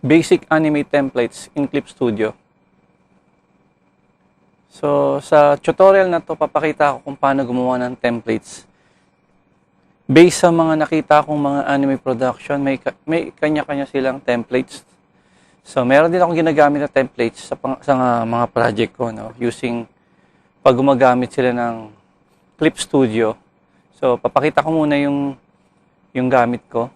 Basic anime templates in Clip Studio. So, sa tutorial na to, papakita ko kung paano gumawa ng templates. Based sa mga nakita kong mga anime production, may kanya-kanya silang templates. So, meron din akong ginagamit na templates sa mga project ko, no? Using, pag gumagamit sila ng Clip Studio. So, papakita ko muna yung gamit ko.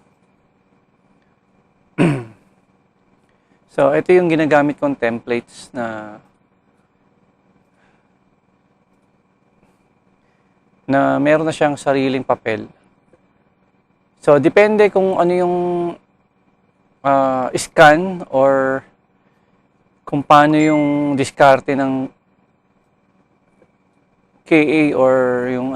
So, ito yung ginagamit kong templates na meron na siyang sariling papel. So, depende kung ano yung scan or kung paano yung diskarte ng KA or yung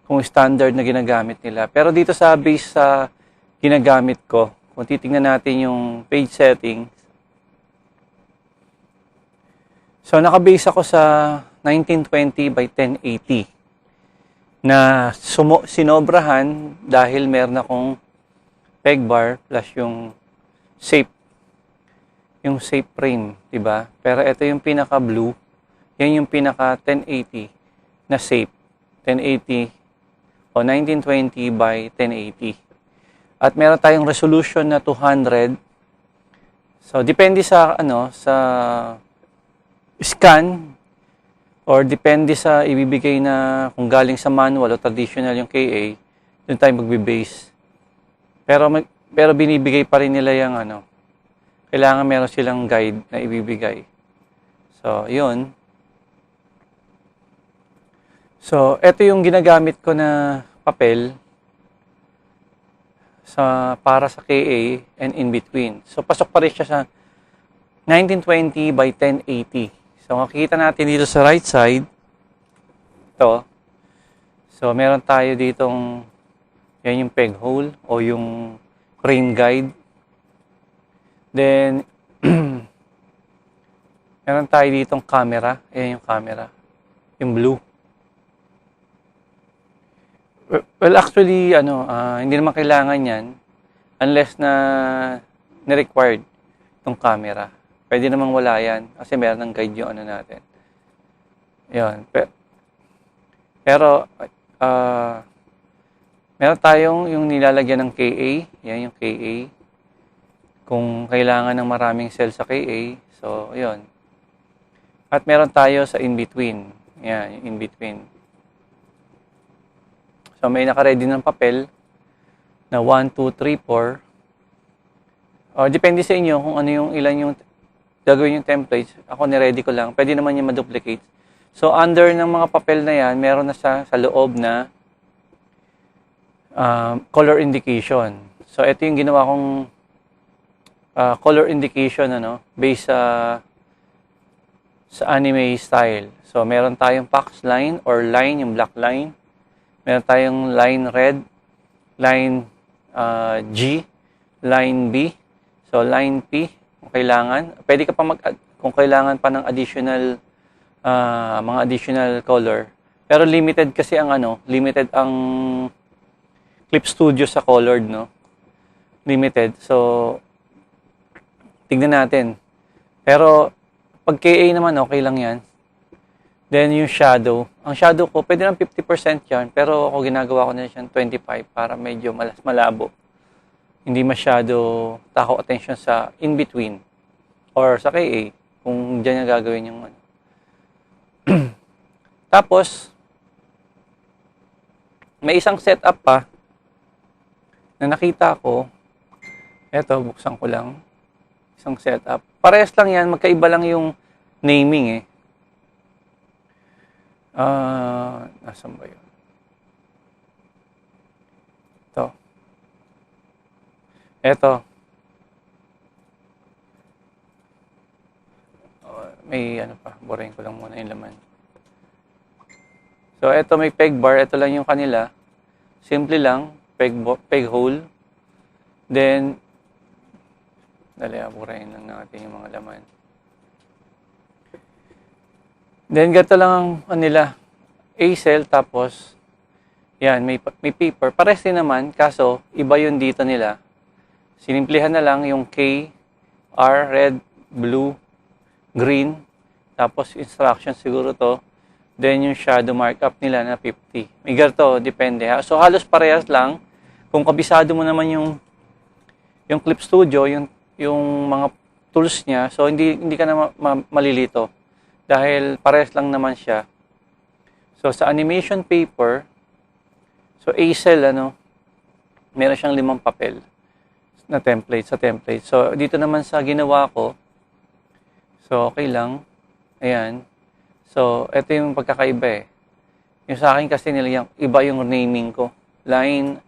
kung standard na ginagamit nila. Pero dito sa base sa ginagamit ko, kung titingnan natin yung page settings, so nakabase ako sa 1920 by 1080 na sinobrahan dahil meron akong peg bar plus yung shape frame, di ba? Pero ito yung pinaka blue, yan yung pinaka 1080 na shape, 1080 o 1920 by 1080. At meron tayong resolution na 200. So depende sa sa scan or depende sa ibibigay na kung galing sa manual o traditional yung KA, doon tayo magbe-base. Pero binibigay pa rin nila yung kailangan meron silang guide na ibibigay. So, yun. So, ito yung ginagamit ko na papel para sa KA and in between. So, pasok pa rin siya sa 1920 by 1080. So, makikita natin dito sa right side, ito. So, meron tayo ditong, yan yung peg hole o yung crane guide. Then, meron tayo ditong camera. Ayan yung camera. Yung blue. Well, actually, hindi naman kailangan yan unless na required itong camera. Pwede namang wala yan kasi meron ng guide yung natin. Yun. Pero, meron tayong yung nilalagyan ng KA. Yan yung KA. Kung kailangan ng maraming cell sa KA. So, yun. At meron tayo sa in-between. Yan, yung in-between. So, may naka-ready ng papel na 1, 2, 3, 4. O, depende sa inyo kung ilan yung gagawin yung templates. Ako, ni-ready ko lang. Pwede naman yung ma-duplicate. So, under ng mga papel na yan, meron na sa loob na color indication. So, ito yung ginawa kong color indication, based sa anime style. So, meron tayong box line or line, yung black line. Meron tayong line red, line G, line B. So, line P, kung kailangan. Pwede ka pa kung kailangan pa ng additional, mga additional color. Pero limited kasi limited ang Clip Studio sa colored, no? Limited. So, tignan natin. Pero, pag KA naman, okay lang yan. Then, yung shadow. Ang shadow ko, pwede lang 50% yan. Pero ako ginagawa ko na siyang 25 para medyo malabo. Hindi masyado takaw attention sa in-between. Or sa KA. Kung dyan yung gagawin yung Tapos, may isang setup pa na nakita ko. Eto, buksan ko lang. Isang setup. Parehas lang yan. Magkaiba lang yung naming eh. Nasaan ba yun? Ito. May pa, burahin ko lang muna yung laman. So, ito may peg bar. Ito lang yung kanila. Simple lang. Peg hole. Then, burahin lang natin yung mga laman. Then, ganito lang ang nila. A-cell, tapos, yan, may paper. Pares din naman, kaso, iba yun dito nila Sinimplihan na lang yung K, R, red, blue, green, tapos instruction siguro to. Then yung shadow markup nila na 50. May ganito, depende ha. So halos parehas lang. Kung kabisado mo naman yung Clip Studio, yung mga tools niya, so hindi ka na malilito dahil parehas lang naman siya. So sa animation paper, so Acel meron siyang 5 papel na template sa template. So dito naman sa ginawa ko, so okay lang. Ayan. So ito yung pagkakaiba eh. Yung sa akin kasi iba yung naming ko. Line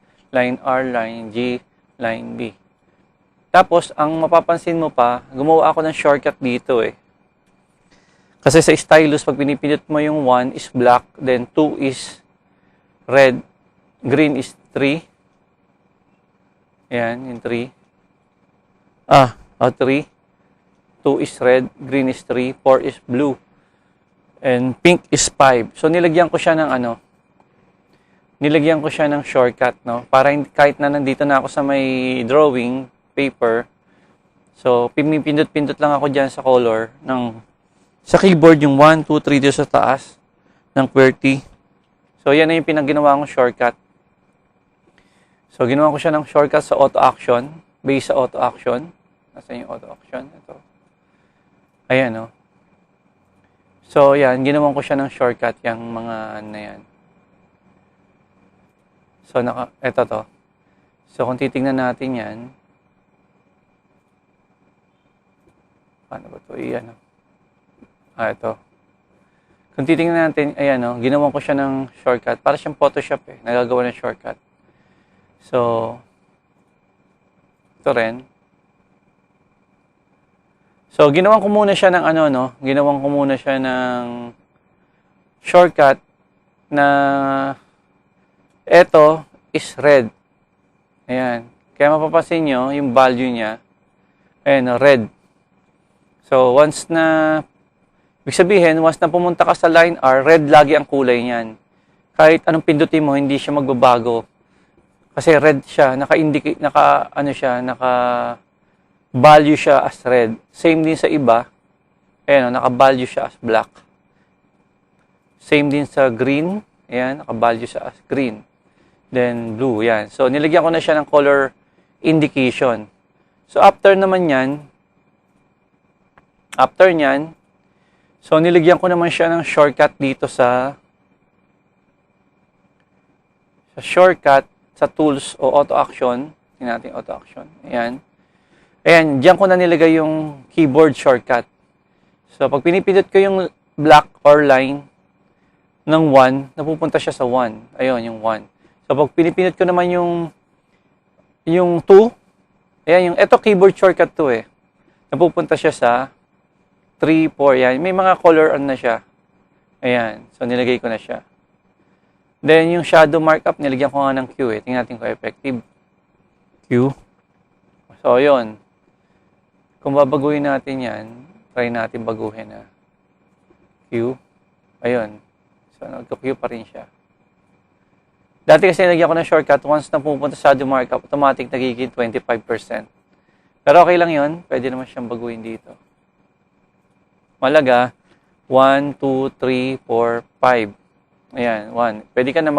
R, line G, line B. Tapos, ang mapapansin mo pa, gumawa ako ng shortcut dito eh. Kasi sa stylus, pag pinipindot mo yung 1 is black, then 2 is red, green is 3. Ayan, yung 3. 3. 2 is red, green is 3, 4 is blue, and pink is 5. So, nilagyan ko siya ng shortcut, no? Para kahit na nandito na ako sa may drawing paper, so pindot-pindot lang ako dyan sa color sa keyboard yung 1, 2, 3 dito sa taas ng QWERTY. So yan na yung pinag-ginawa kong shortcut. So ginawa ko siya ng shortcut sa auto action, based sa auto action. Nasaan yung auto action? Ito. Ayan, no? So yan, ginawa ko siya ng shortcut, yung mga yan. So ito to. So kung titingnan natin yan, paano ba ito? Iyan. Ito. Kung titingnan natin, ayan, ginawan ko siya ng shortcut. Para siyang Photoshop eh. Nagagawa ng shortcut. So, ito rin. So, ginawan ko muna siya ng ginawan ko muna siya ng shortcut na ito is red. Ayan. Kaya mapapansin nyo, yung value niya, ayan, red. So, ibig sabihin, once na pumunta ka sa line R, red lagi ang kulay niyan. Kahit anong pindutin mo, hindi siya magbabago. Kasi red siya, naka-value siya as red. Same din sa iba, ayan, naka-value siya as black. Same din sa green, ayan, naka-value siya as green. Then blue, yan. So, nilagyan ko na siya ng color indication. So, after nyan, so nilagyan ko naman siya ng shortcut dito sa shortcut sa tools o auto action. Tingnan natin auto action. Ayan. Ayan, diyan ko na nilagay yung keyboard shortcut. So pag pinipindot ko yung black or line ng 1, napupunta siya sa 1. Ayun, yung 1. So pag pinipindot ko naman yung 2, ayan, ito keyboard shortcut to eh. Napupunta siya sa 3, 4, yan. May mga color na siya. Ayan. So, nilagay ko na siya. Then, yung shadow markup, nilagyan ko nga ng Q eh. Tingnan natin kung effective. Q. So, yun. Kung babaguhin natin yan, try natin baguhin na. Q. Ayun. So, nagka-Q pa rin siya. Dati kasi nilagyan ko ng shortcut, once na pupunta sa shadow markup, automatic nagiging 25%. Pero okay lang yun. Pwede naman siyang baguhin dito. Malaga, 1, 2, 3, 4, 5. Ayan, 1. Pwede ka na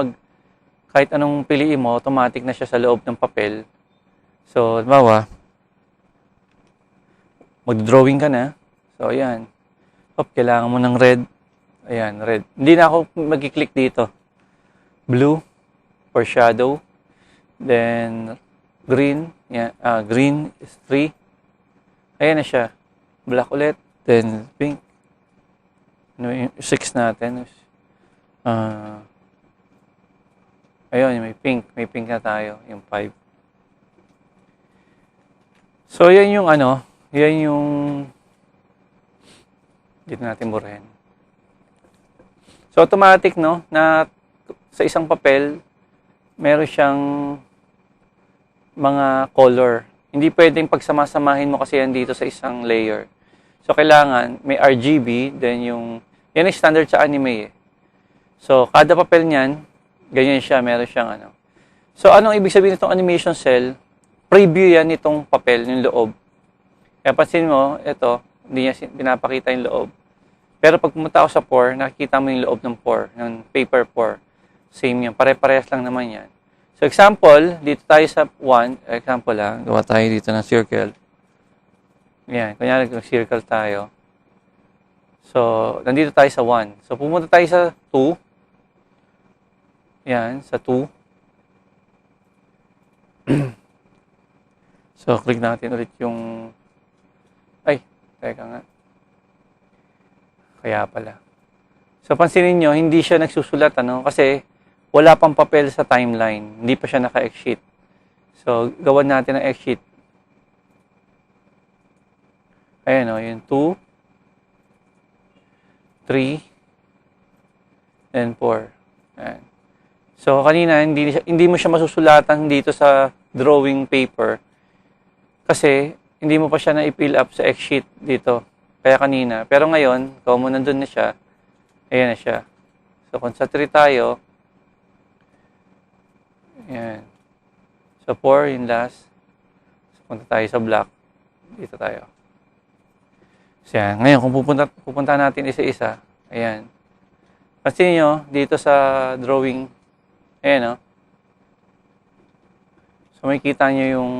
kahit anong piliin mo, automatic na siya sa loob ng papel. So, halimbawa, mag-drawing ka na. So, ayan. Kailangan mo ng red. Ayan, red. Hindi na ako mag-click dito. Blue for shadow. Then, green. Yan. Green is 3. Ayan na siya. Black ulit. Then, pink. Yung 6 natin. Ayun, may pink. May pink na tayo. Yung 5. So, yan yung yan yung dito natin burahin. So, automatic, na sa isang papel, meron siyang mga color. Hindi pwedeng pagsama-samahin mo kasi yan dito sa isang layer. So, kailangan may RGB, then yan ay standard sa anime eh. So, kada papel niyan, ganyan siya, meron siyang So, anong ibig sabihin nitong animation cell? preview yan itong papel, yung loob. Kaya pansin mo, ito, hindi niya pinapakita yung loob. Pero pag pumunta ako sa pour, nakikita mo yung loob ng pour, ng paper pour. Same yan, pare-parehas lang naman yan. So example, dito tayo sa 1, example lang, gawa tayo dito ng circle. Yan, kunyari kung circle tayo. So, nandito tayo sa 1. So, pumunta tayo sa 2. Yan, sa 2. So, click natin ulit yung... Ay, teka nga. Kaya pala. So, pansinin nyo, hindi siya nagsusulat, ano? Kasi, wala pang papel sa timeline. Hindi pa siya naka-X-sheet. So, gawan natin ng X-sheet. Ayan o, yung 2, 3, and 4. Ayan. So, kanina, hindi mo siya masusulatan dito sa drawing paper kasi hindi mo pa siya na-fill up sa X-sheet dito. Kaya kanina. Pero ngayon, kung mo nandun na siya, ayan na siya. So, kung sa 3 tayo, ayan. So, 4 yung last. So, punta tayo sa black. Dito tayo. So, yan. Ngayon, kung pupunta natin isa-isa, ayan. Pansin nyo, dito sa drawing, ayan o. So, makikita nyo yung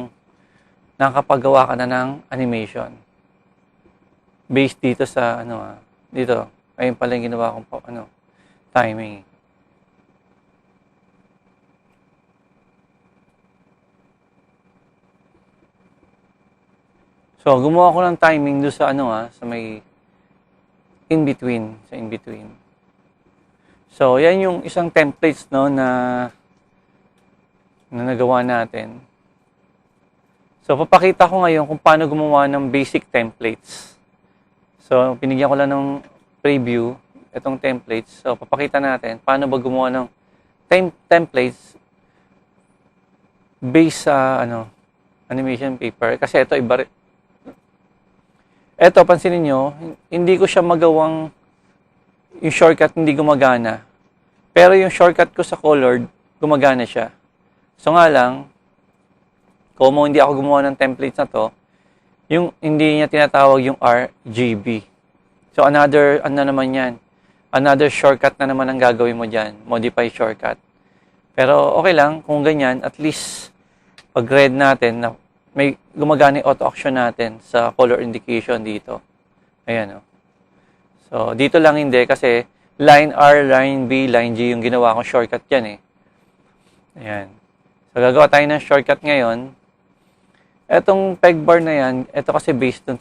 nakakapagawa ka na ng animation. Based dito sa, dito. Ayun pala yung ginawa kong, timing. So, gumawa ko ng timing doon sa sa may in-between, sa in-between. So, yan yung isang templates, no, na nagawa natin. So, papakita ko ngayon kung paano gumawa ng basic templates. So, pinigyan ko lang ng preview, itong templates. So, papakita natin paano ba gumawa ng templates based sa, animation paper. Kasi ito, iba. Eto, pansinin nyo, hindi ko siya magawang, yung shortcut hindi gumagana. Pero yung shortcut ko sa colored, gumagana siya. So nga lang, kung hindi ako gumawa ng templates na to, yung hindi niya tinatawag yung RGB. So another, naman yan? Another shortcut na naman ang gagawin mo dyan. Modify shortcut. Pero okay lang, kung ganyan, at least, pag read natin, na may gumagana yung auto action natin sa color indication dito. Ayan o. So, dito lang hindi kasi line R, line B, line G yung ginawa kong shortcut yan eh. Ayan. So, gagawa tayo ng shortcut ngayon. Etong peg bar na yan, ito kasi based on,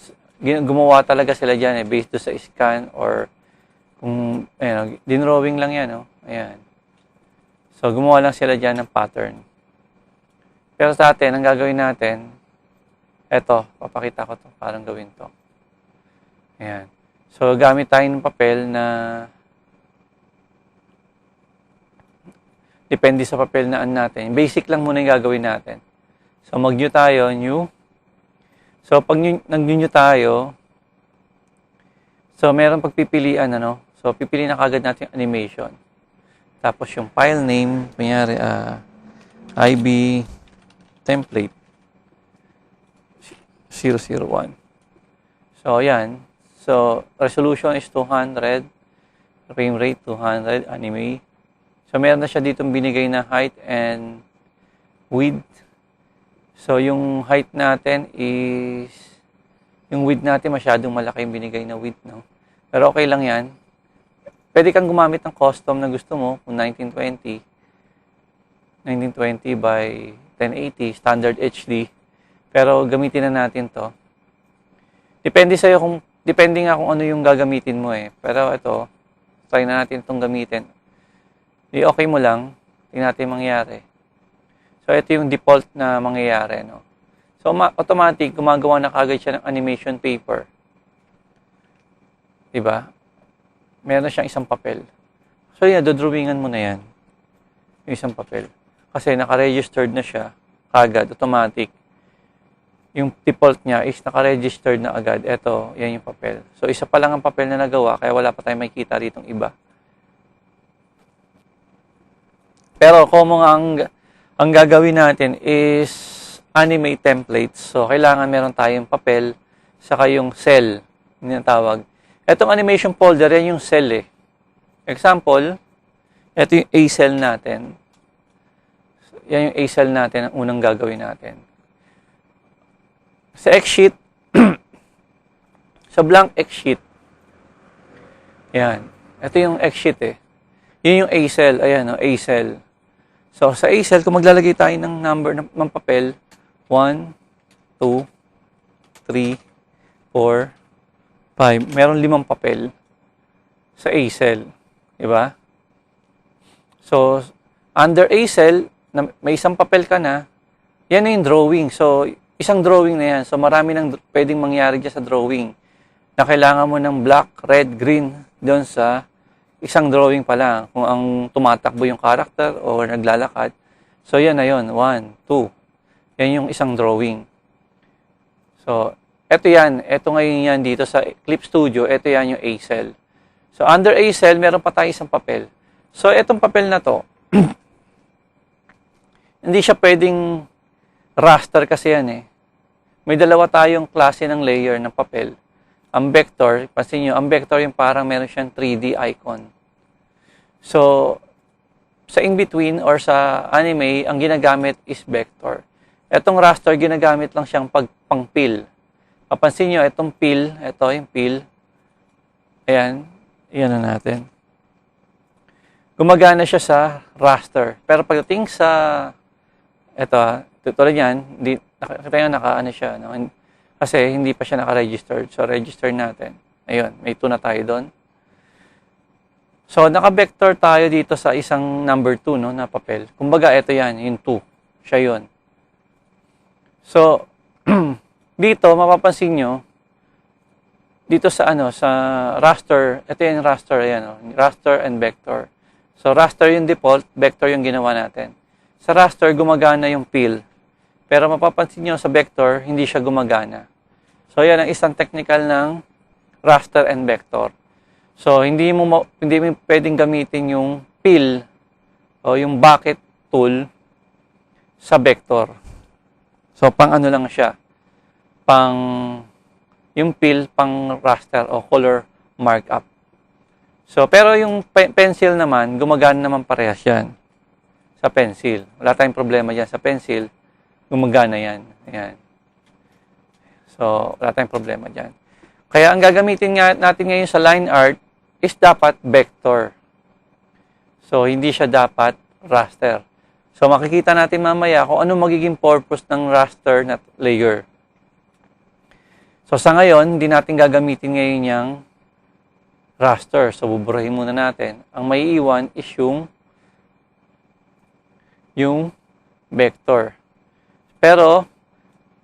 gumawa talaga sila dyan eh, based sa scan or kung, dinrawing lang yan o. Ayan. So, gumawa lang sila dyan ng pattern. Pero sa atin, ang gagawin natin, eto, papakita ko to, parang gawin to. Ayan. So, gamit tayo ng papel na depende sa papel na natin. Basic lang muna yung gagawin natin. So, mag-new tayo, new. So, pag nag-new tayo, so, meron pagpipilian, So, pipiliin na kagad natin yung animation. Tapos, yung file name, kunyari, IB template 001. So, ayan. So, resolution is 200. Frame rate, 200. Anime. So, meron na siya ditong binigay na height and width. So, yung height natin is... Yung width natin masyadong malaki yung binigay na width, no? Pero okay lang yan. Pwede kang gumamit ng custom na gusto mo. Kung 1920 by 1080, standard HD. Pero gamitin na natin to. Depende sa'yo depende nga kung ano yung gagamitin mo eh. Pero ito, try na natin itong gamitin. I-okay mo lang, tingnan natin mangyari. So, ito yung default na mangyayari, no? So, automatic, gumagawa na kagad siya ng animation paper. Diba? Meron na siyang isang papel. So, yan, dodrawingan mo na yan. Yung isang papel. Kasi naka-registered na siya, kagad, automatic. Yung default niya is naka-registered na agad. Ito, yan yung papel. So, isa pa lang ang papel na nagawa, kaya wala pa tayong makikita ritong iba. Pero kung ang gagawin natin is anime templates. So, kailangan meron tayong papel, saka yung cell, yun ang tawag. Itong animation folder, yan yung cell eh. Example, ito yung A cell natin. Yan yung A cell natin, ang unang gagawin natin. Sa X-sheet, sa blank X-sheet, yan. Ito yung X-sheet eh. Yun yung A cell, ayan o, A cell. So, sa A cell, kung maglalagay tayo ng number ng papel, 1, 2, 3, 4, 5. Meron 5 papel sa A cell. Diba? So, under A cell, may isang papel ka na, yan na yung drawing. So, isang drawing na yan. So, marami nang pwedeng mangyari dyan sa drawing. Na kailangan mo ng black, red, green doon sa isang drawing pa lang. Kung ang tumatakbo yung character o naglalakad. So, yan na yun. 1, 2. Yan yung isang drawing. So, eto yan. Eto ngayon yan dito sa Clip Studio. Eto yan yung A cell. So, under A cell, meron pa tayo isang papel. So, etong papel na to, hindi siya pwedeng raster kasi yan eh. May dalawa tayong klase ng layer ng papel. Ang vector, pansin nyo, ang vector yung parang meron siyang 3D icon. So, sa in-between or sa anime, ang ginagamit is vector. Etong raster, ginagamit lang siyang pang-fill. Papansin nyo, itong fill, ito yung fill. Ayan, iyan na natin. Gumagana siya sa raster. Pero pagdating sa, ito tulad yan, nakita nyo naka-ano siya, no? Kasi hindi pa siya naka-registered. So, register natin. Ayun, may 2 na tayo doon. So, naka-vector tayo dito sa isang number 2, no, na papel. Kumbaga, ito yan, yung 2. Siya yun. So, dito, mapapansin nyo, dito sa sa raster, ito yung raster, ayan, raster and vector. So, raster yung default, vector yung ginawa natin. Sa raster, gumagana yung fill. Pero mapapansin nyo sa vector, hindi siya gumagana. So, yan ang isang technical ng raster and vector. So, hindi mo pwedeng gamitin yung fill o yung bucket tool sa vector. So, pang ano lang siya. Yung fill, pang raster o color markup. So, pero yung pencil naman, gumagana naman parehas yan sa pencil. Wala tayong problema dyan sa pencil. Gumagana yan. Ayan. So, wala tayong problema dyan. Kaya ang gagamitin natin ngayon sa line art is dapat vector. So, hindi siya dapat raster. So, makikita natin mamaya kung ano magiging purpose ng raster na layer. So, sa ngayon, hindi natin gagamitin ngayon yung raster. So, buburahin muna natin. Ang may iwan is yung vector. Pero,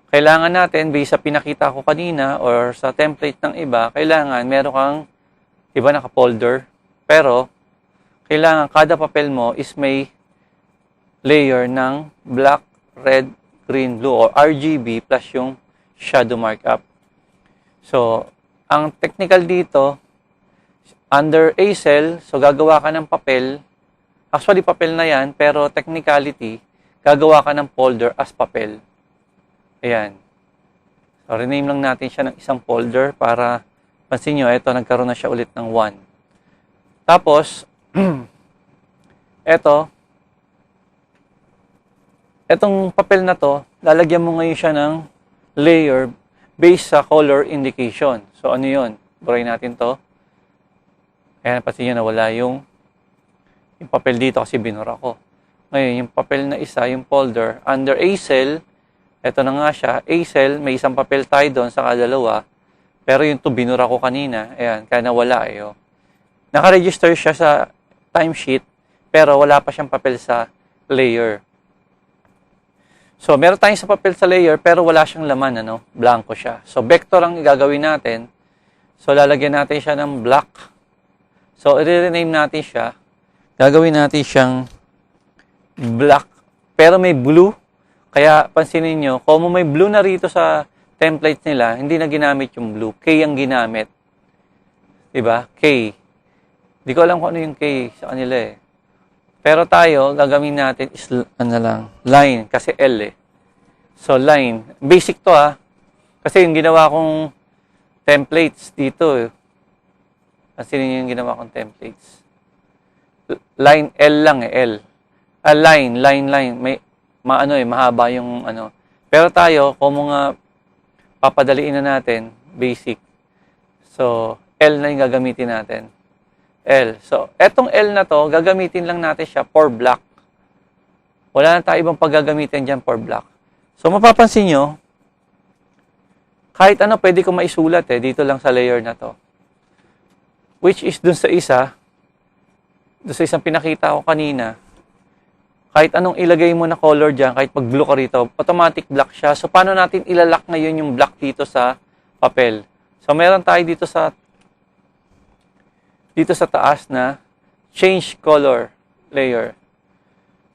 kailangan natin, based sa pinakita ko kanina or sa template ng iba, kailangan meron kang, iba naka-folder, pero, kailangan kada papel mo is may layer ng black, red, green, blue, or RGB plus yung shadow markup. So, ang technical dito, under A cell, so gagawa ka ng papel, actually papel na yan, pero technicality, gagawa ka ng folder as papel. Ayan. So, rename lang natin siya ng isang folder para, pansin nyo, ito, nagkaroon na siya ulit ng 1. Tapos, etong papel na to, lalagyan mo ngayon siya ng layer based sa color indication. So, ano yun? Burahin natin to. Ayan, pansin nyo, nawala yung papel dito kasi binura ko. Ngayon, yung papel na isa, yung folder, under A cell, ito na nga siya, A cell, may isang papel tayo doon sa kadalawa, pero yung to binura ko kanina, ayan, kaya nawala eh. Oh. Naka-register siya sa timesheet, pero wala pa siyang papel sa layer. So, meron tayong sa papel sa layer, pero wala siyang laman, blanco siya. So, vector ang gagawin natin. So, lalagyan natin siya ng black. So, i-rename natin siya. Gagawin natin siyang black, pero may blue. Kaya, pansinin nyo, kung may blue na rito sa template nila, hindi na ginamit yung blue. K ang ginamit. Diba? K. Hindi ko alam kung ano yung K sa kanila eh. Pero tayo, gagawin natin is, line, kasi L eh. So, line. Basic to kasi yung ginawa kong templates dito. Kasi yung ginawa kong templates. Line L lang L. Line. Mahaba yung ano. Pero tayo, kung mga papadaliin na natin, basic. So, L na yung gagamitin natin. L. So, etong L na to, gagamitin lang natin siya for block. Wala na tayo ibang paggagamitin dyan for block. So, mapapansin nyo, kahit ano pwede ko maisulat dito lang sa layer na to. Which is dun sa isang pinakita ko kanina, kahit anong ilagay mo na color dyan, kahit pag-blue ka rito, automatic black siya. So, paano natin ilalak ngayon yung black dito sa papel? So, meron tayo dito sa taas na change color layer.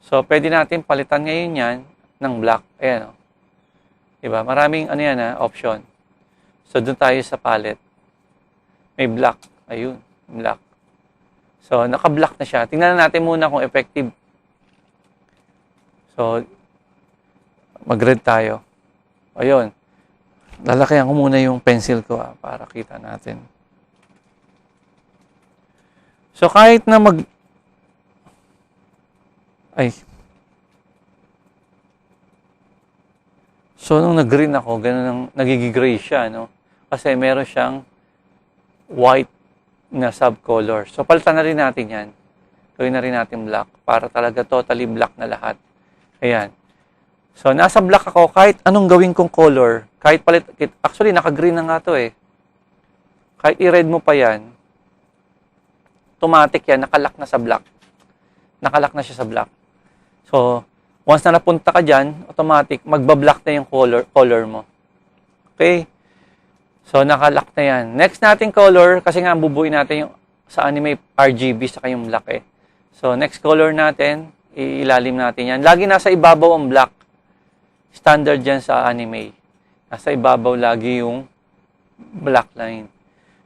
So, pwede natin palitan ngayon yan ng black. Ayan, diba? Maraming option. So, doon tayo sa palette. May black. Ayun, black. So, naka-black na siya. Tingnan natin muna kung effective. So, mag-red tayo. Ayun. Lalakayan ko muna yung pencil ko para kita natin. So, kahit na So, nung nag-green ako, ganun ang nagigigray siya, no? Kasi meron siyang white na subcolor. So, palitan na rin natin yan. Gawin na rin natin black para talaga totally black na lahat. Ayan. So, nasa black ako, kahit anong gawin kong color, actually, naka-green na nga to Kahit i-red mo pa yan, automatic yan, nakalak na sa black. Nakalak na siya sa black. So, once na napunta ka dyan, automatic, magbablock na yung color mo. Okay? So, nakalock na yan. Next natin color, kasi nga bubuin natin yung sa anime RGB saka yung black So, next color natin, ilalim natin yan. Lagi nasa ibabaw ang black. Standard dyan sa anime. Nasa ibabaw lagi yung black line.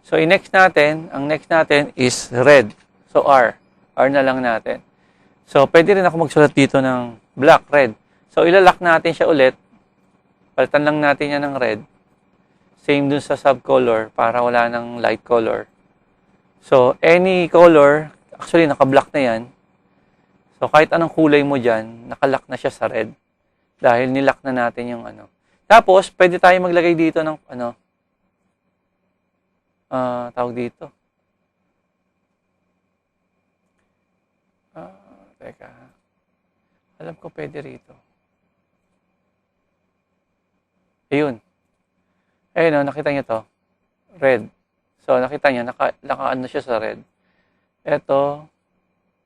So, ang next natin is red. So, R. R na lang natin. So, pwede rin ako magsulat dito ng black, red. So, ilalak natin siya ulit. Palitan lang natin yan ng red. Same dun sa subcolor para wala ng light color. So, any color, actually, naka-black na yan. So, kahit anong kulay mo dyan, nakalock na siya sa red. Dahil nilock na natin yung Tapos, pwede tayo maglagay dito ng tawag dito. Teka. Alam ko pwede rito. Ayun. Ayun nakita niyo to. Red. So, nakita niyo, naka-ano siya sa red. Ito,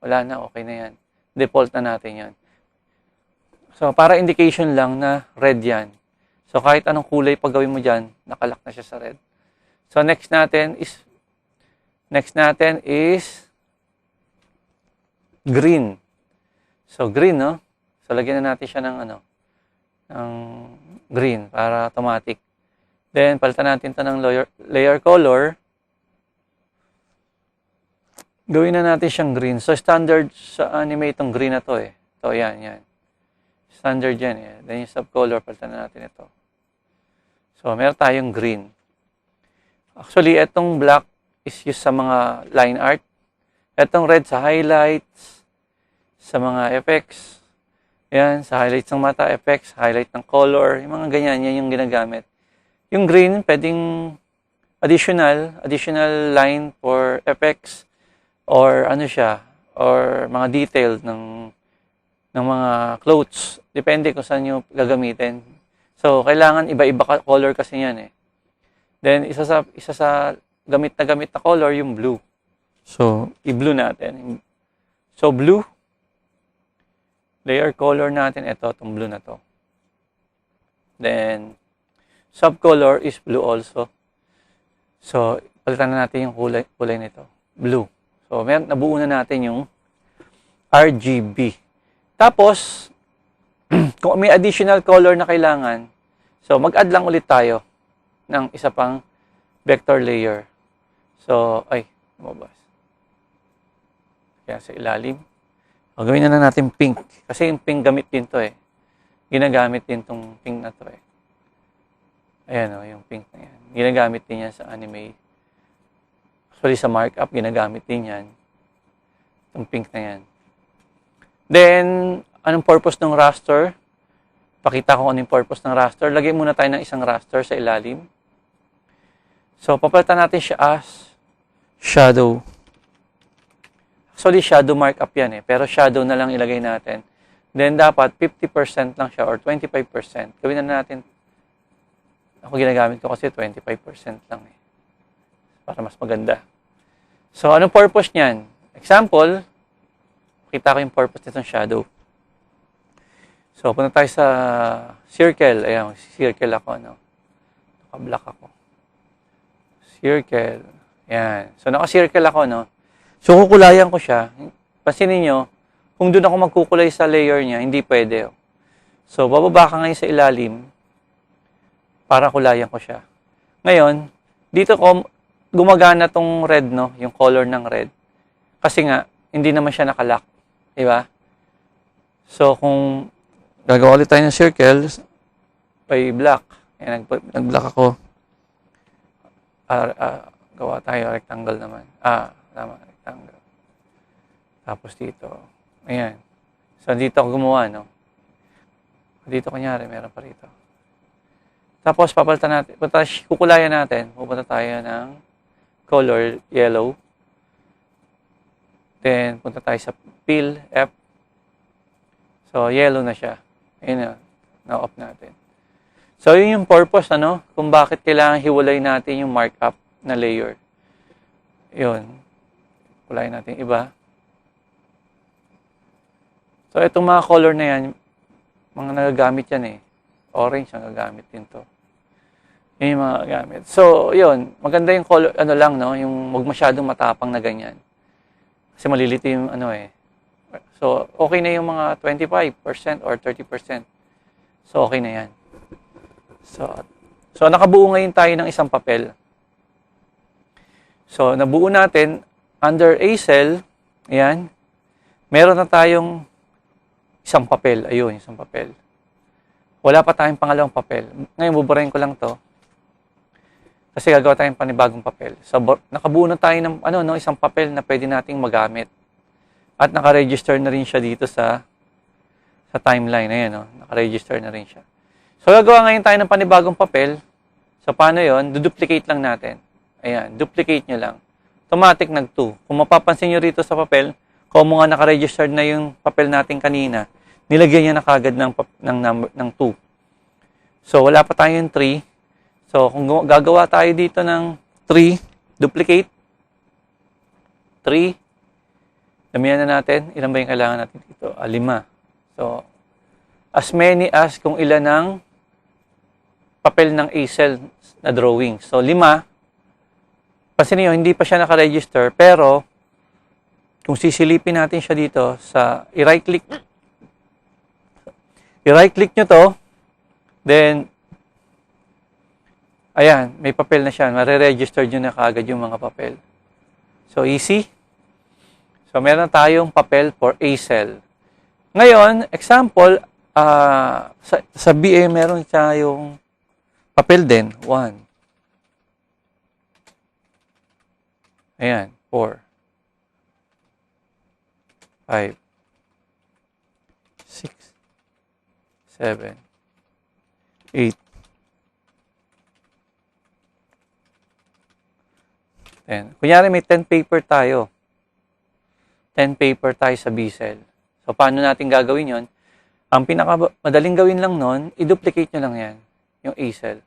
wala na, okay na yan. Default na natin yan. So, para indication lang na red yan. So, kahit anong kulay pag gawin mo dyan, nakalock na siya sa red. So, next natin is green. So, green, no? So, lagyan na natin siya ng ng green para automatic. Then, palitan natin ito ng layer color. Gawin na natin siyang green. So, standard sa anime itong green na to Ito, yan. Standard yan Then, yung subcolor, palitan na natin ito. So, meron tayong green. Actually, itong black is used sa mga line art. Itong red sa highlights, sa mga effects. Yan, sa highlights ng mata, effects, highlight ng color, yung mga ganyan, yan yung ginagamit. Yung green, pwedeng additional line for effects or or mga detail ng mga clothes. Depende kung saan nyo gagamitin. So, kailangan iba-iba color kasi yan Then, isa sa gamit na color, yung blue. So, i-blue natin. So, blue. Layer color natin, itong blue na to. Then, subcolor is blue also. So, palitan na natin yung kulay nito. Blue. So, nabuo na natin yung RGB. Tapos, kung may additional color na kailangan, so, mag-add lang ulit tayo ng isa pang vector layer. So, lumabas. Kaya sa ilalim. Gawin na natin pink. Kasi yung pink gamit din to ginagamit din tong pink na to eh. Ayan o, yung pink na yan. Ginagamit din yan sa anime. Actually, sa markup, ginagamit din yan. Itong pink na yan. Then, anong purpose ng raster? Pakita ko anong purpose ng raster. Lagay muna tayo ng isang raster sa ilalim. So, papalitan natin siya as shadow. Actually, shadow markup yan eh. Pero shadow na lang ilagay natin. Then, dapat 50% lang siya or 25%. Gawin na natin. Ako ginagamit ko kasi 25% lang eh. Para mas maganda. So, anong purpose niyan? Example, kita ko yung purpose nitong shadow. So, punta tayo sa circle. Ayan, circle ako, no? Naka-black ako. Circle. Ayan. So, naka-circle ako, no? So, kukulayan ko siya. Pansinin nyo, kung doon ako magkukulay sa layer niya, hindi pwede. Oh. So, bababa ka ngayon sa ilalim para kulayan ko siya. Ngayon, dito ko gumagana tong red, no? Yung color ng red. Kasi nga, hindi naman siya nakalock. Diba? So, kung gagawa ulit tayo ng circle, by black. Ayan, nag-black ako. Gawa tayo rectangle naman. Tama, rectangle. Tapos dito. Ayan. So, dito ako gumawa, no? Dito, kunyari, meron pa rito. Tapos, papalitan natin, kukulayan natin, pupunta tayo ng color yellow. Then, punta tayo sa fill, F. So, yellow na siya. Ayun na, na-off natin. So, yun yung purpose, ano, kung bakit kailangan hiwalay natin yung markup na layer. Yun. Kulayan natin iba. So, itong mga color na yan, mga nagagamit yan eh. Orange, nagagamit din to. Yun yung mga gamit. So, yun. Maganda yung color, ano lang, no? Yung wag masyadong matapang na ganyan. Kasi malilito yung ano eh. So, okay na yung mga 25% or 30%. So, okay na yan. So nakabuo ngayon tayo ng isang papel. So, nabuo natin under A cell, ayan, meron na tayong isang papel. Ayun, isang papel. Wala pa tayong pangalawang papel. Ngayon, buburahin ko lang to. Kasi gagawa tayong panibagong papel. So, nakabuo na tayo ng isang papel na pwede nating magamit. At naka-register na rin siya dito sa timeline. Ayan, no? Naka-register na rin siya. So, gagawa ngayon tayo ng panibagong papel. So, paano yun? Duplicate lang natin. Ayan, duplicate nyo lang. Automatic nag-2. Kung mapapansin nyo rito sa papel, kung nga naka-register na yung papel natin kanina, nilagyan niya na kagad ng 2. So, wala pa tayong 3. So, kung gagawa tayo dito ng 3, duplicate, 3, damihan na natin. Ilan ba yung kailangan natin dito? 5. So, as many as kung ilan ang papel ng A-cell na drawing. So, 5. Pansinin nyo, hindi pa siya naka-register, pero kung sisilipin natin siya dito sa i-right click nyo to, then, ayan, may papel na siya. Mare-register nyo na kagad yung mga papel. So, easy. So, meron tayong papel for A-cell. Ngayon, example, sa BA, meron tayong papel din. 1. Ayan, 4. 5. 6. 7. 8. 10. Kunyari may 10 paper tayo. 10 paper tayo sa B-cell. So, paano natin gagawin yon? Ang pinakamadaling gawin lang nun, i-duplicate nyo lang yan, yung A-cell.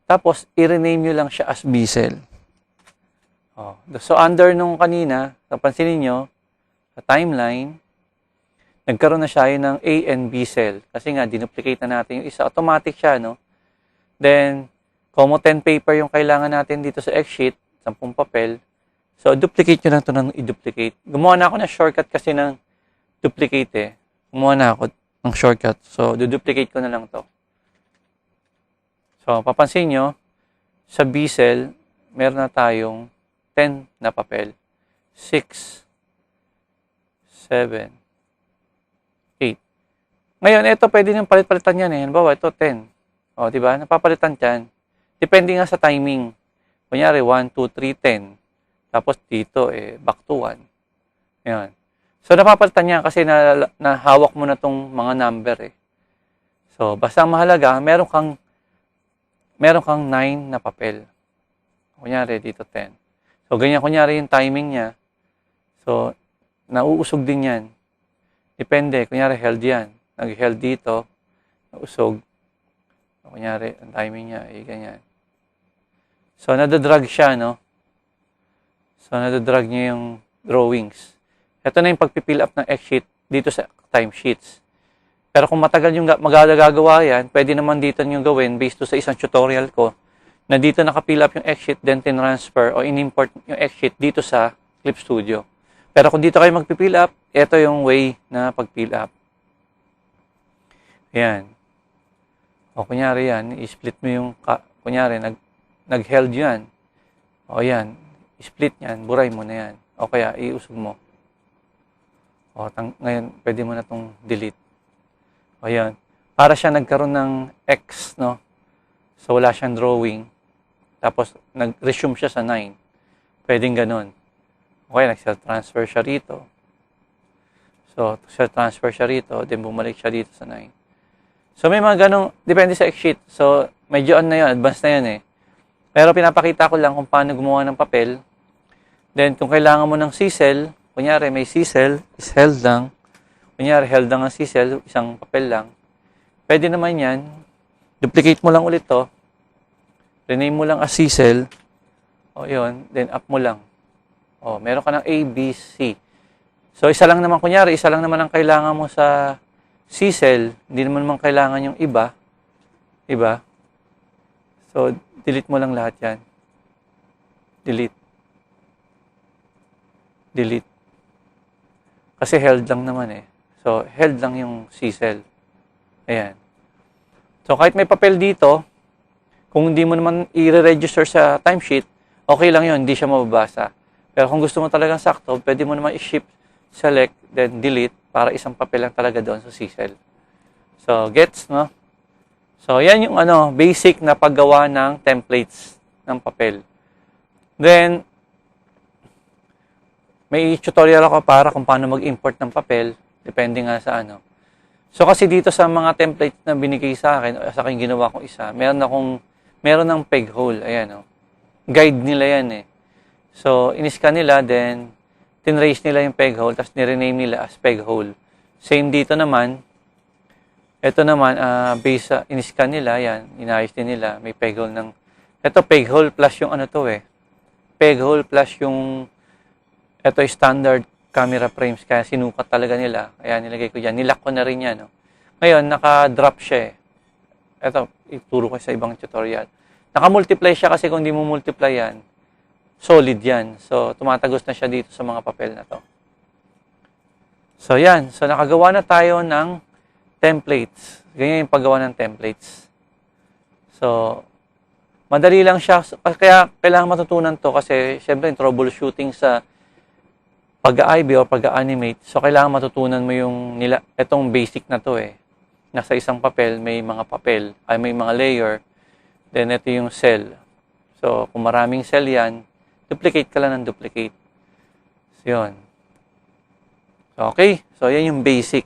Tapos, i-rename nyo lang siya as B-cell. Oh. So, under nung kanina, pansinin nyo, sa timeline, nagkaroon na siya ng A and B cell. Kasi nga, dinuplicate na natin yung isa. Automatic siya, no? Then, kung 10 paper yung kailangan natin dito sa X-sheet, 10 papel, so, duplicate nyo lang ito ng i-duplicate. Gumawa na ako ng shortcut kasi ng duplicate eh. Gumawa na ako ng shortcut. So, duplicate ko na lang to. So, papansin nyo, sa B cell, meron na tayong 10 na papel. 6, 7, 8. Ngayon, ito pwede nang palit-palitan yan eh. Halimbawa, ito 10. O, di ba? Napapalitan dyan. Depende nga sa timing. Kunyari, 1, 2, 3, 10. Tapos dito, back to 1. Yan. So, napapalitan niya kasi nahawak mo na tong mga number eh. So, basta ang mahalaga, meron kang 9 na papel. Kunyari, dito 10. So, ganyan kunyari yung timing niya. So, nauusog din yan. Depende. Kunyari, held yan. Nag-held dito. Nausog. So, kunyari, ang timing niya, ganyan. So, nadadrag siya, no? So, nadadrag niya yung drawings. Ito na yung pagpipill up ng X-sheet dito sa timesheets. Pero kung matagal yung magagagawa yan, pwede naman dito nyo gawin based to sa isang tutorial ko na dito nakapill up yung X-sheet, then tinransfer o in-import yung X-sheet dito sa Clip Studio. Pero kung dito kayo magpipill up, ito yung way na pag-pill up. Ayan. O kunyari yan, i-split mo yung, kunyari, nag-held yan. O yan, split yan, buray mo na yan. O kaya, iusog mo. O, ngayon, pwede mo na itong delete. O yan. Para siya nagkaroon ng X, no? So, wala siyang drawing. Tapos, nag-resume siya sa 9. Pwedeng ganun. Okay, nag-cell transfer siya rito. So, cell transfer siya rito, then bumalik siya dito sa 9. So, may mga ganung, depende sa X-sheet. So, medyo na yun, advanced na yun eh. Pero pinapakita ko lang kung paano gumawa ng papel. Then, kung kailangan mo ng C-cell, kunyari may C-cell, is held lang. Kunyari, held lang ang C-cell, isang papel lang. Pwede naman yan. Duplicate mo lang ulit to. Rename mo lang as C-cell. O, yun. Then, up mo lang. O, meron ka ng A, B, C. So, isa lang naman, kunyari, isa lang naman ang kailangan mo sa C-cell. Hindi naman kailangan yung iba. Iba. So, delete mo lang lahat yan. Delete. Delete. Kasi held lang naman eh. So, held lang yung C-cell. Ayan. So, kahit may papel dito, kung hindi mo naman i-register sa timesheet, okay lang yun, hindi siya mababasa. Pero kung gusto mo talagang sakto, pwede mo naman i-shift, select, then delete, para isang papel lang talaga doon sa C-cell. So, gets, no? So, yan yung basic na paggawa ng templates ng papel. Then, may tutorial ako para kung paano mag-import ng papel. Depende nga sa So, kasi dito sa mga template na binigay sa akin, sa akin ginawa kong isa, meron ng peg hole. Ayan, guide nila yan eh. So, in-scan nila, then, tinrace nila yung peg hole, tapos nirename nila as peg hole. Same dito naman. Ito naman, based sa in-scan nila, yan, inayos din nila, may peg hole ng, ito peg hole plus yung peg hole plus yung, ito yung standard camera frames, kaya sinukat talaga nila. Kaya nilagay ko dyan. Nilock ko na rin yan. No? Ngayon, naka-drop siya eh. Ito, ituro ko sa ibang tutorial. Naka-multiply siya kasi kung di mo multiply yan, solid yan. So, tumatagos na siya dito sa mga papel na to. So, yan. So, nakagawa na tayo ng templates. Ganyan yung paggawa ng templates. So, madali lang siya. Kaya kailangan matutunan to kasi, syempre, yung troubleshooting sa pag-a-IB o pag-a-animate, so kailangan matutunan mo yung itong basic na to eh. Nasa isang papel, may mga papel, may mga layer, then ito yung cell. So, kung maraming cell yan, duplicate ka lang ng duplicate. So, yun. So, okay. So, yan yung basic.